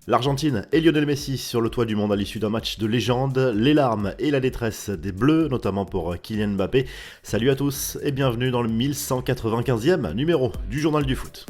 L'Argentine et Lionel Messi sur le toit du monde à l'issue d'un match de légende, les larmes et la détresse des Bleus, notamment pour Kylian Mbappé. Salut à tous et bienvenue dans le 1195e numéro du Journal du Foot.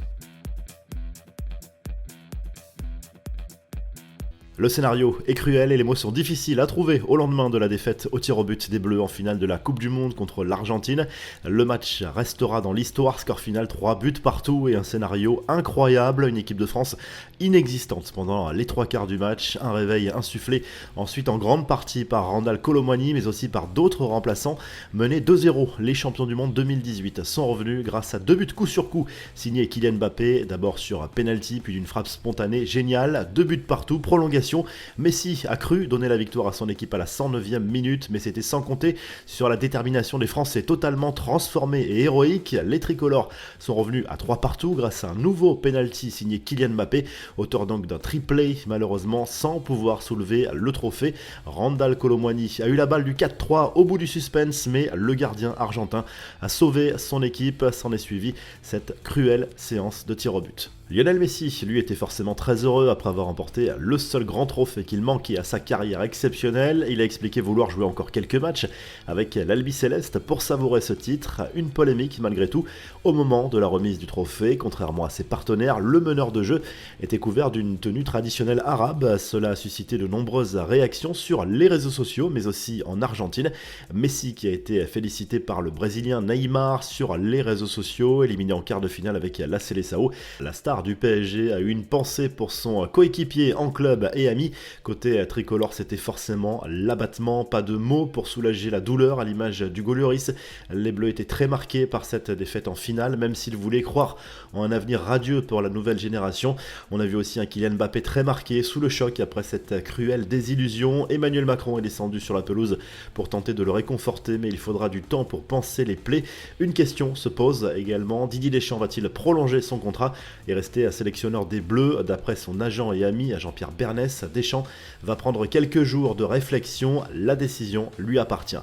Le scénario est cruel et les mots sont difficiles à trouver au lendemain de la défaite au tir au but des Bleus en finale de la Coupe du Monde contre l'Argentine. Le match restera dans l'histoire, score final 3 buts partout et un scénario incroyable, une équipe de France inexistante pendant les 3 quarts du match, un réveil insufflé ensuite en grande partie par Randal Kolo Muani mais aussi par d'autres remplaçants. Menés 2-0, les champions du monde 2018 sont revenus grâce à 2 buts coup sur coup signés Kylian Mbappé, d'abord sur penalty puis d'une frappe spontanée géniale, 2 buts partout, prolongation. Messi a cru donner la victoire à son équipe à la 109e minute, mais c'était sans compter sur la détermination des Français totalement transformés et héroïques. Les tricolores sont revenus à 3 partout grâce à un nouveau penalty signé Kylian Mbappé, auteur donc d'un triplé, malheureusement sans pouvoir soulever le trophée. Randal Kolo Muani a eu la balle du 4-3 au bout du suspense, mais le gardien argentin a sauvé son équipe. S'en est suivi cette cruelle séance de tir au but. Lionel Messi, lui, était forcément très heureux après avoir remporté le seul grand trophée qu'il manquait à sa carrière exceptionnelle. Il a expliqué vouloir jouer encore quelques matchs avec l'Albi Céleste pour savourer ce titre. Une polémique malgré tout au moment de la remise du trophée. Contrairement à ses partenaires, le meneur de jeu était couvert d'une tenue traditionnelle arabe. Cela a suscité de nombreuses réactions sur les réseaux sociaux, mais aussi en Argentine. Messi qui a été félicité par le Brésilien Neymar sur les réseaux sociaux, éliminé en quart de finale avec la Seleção. La star du PSG a eu une pensée pour son coéquipier en club et ami. Côté tricolore, c'était forcément l'abattement, pas de mots pour soulager la douleur à l'image d'Hugo Lloris. Les Bleus étaient très marqués par cette défaite en finale, même s'ils voulaient croire en un avenir radieux pour la nouvelle génération. On a vu aussi un Kylian Mbappé très marqué, sous le choc après cette cruelle désillusion. Emmanuel Macron est descendu sur la pelouse pour tenter de le réconforter, mais il faudra du temps pour panser les plaies. Une question se pose également, Didier Deschamps va-t-il prolonger son contrat et rester sélectionneur des Bleus? D'après son agent et ami Jean-Pierre Bernès, Deschamps va prendre quelques jours de réflexion, la décision lui appartient.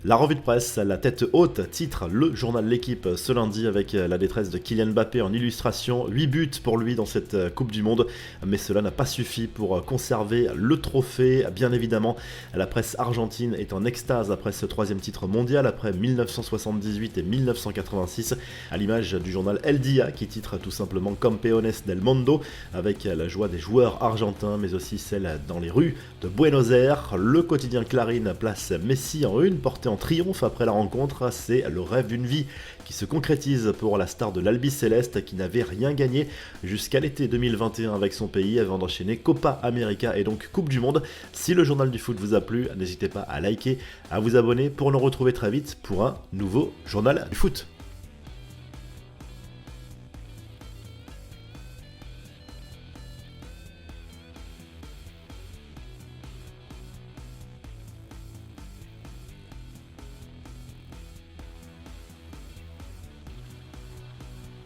La revue de presse, la tête haute, titre le journal L'Équipe ce lundi avec la détresse de Kylian Mbappé en illustration, 8 buts pour lui dans cette Coupe du Monde, mais cela n'a pas suffi pour conserver le trophée. Bien évidemment, la presse argentine est en extase après ce 3e titre mondial, après 1978 et 1986, à l'image du journal El Dia qui titre tout simplement Campeones del Mundo, avec la joie des joueurs argentins, mais aussi celle dans les rues de Buenos Aires. Le quotidien Clarín place Messi en une, porté en triomphe après la rencontre. C'est le rêve d'une vie qui se concrétise pour la star de l'Albi Céleste qui n'avait rien gagné jusqu'à l'été 2021 avec son pays avant d'enchaîner Copa América et donc Coupe du Monde. Si le journal du foot vous a plu, n'hésitez pas à liker, à vous abonner pour nous retrouver très vite pour un nouveau journal du foot.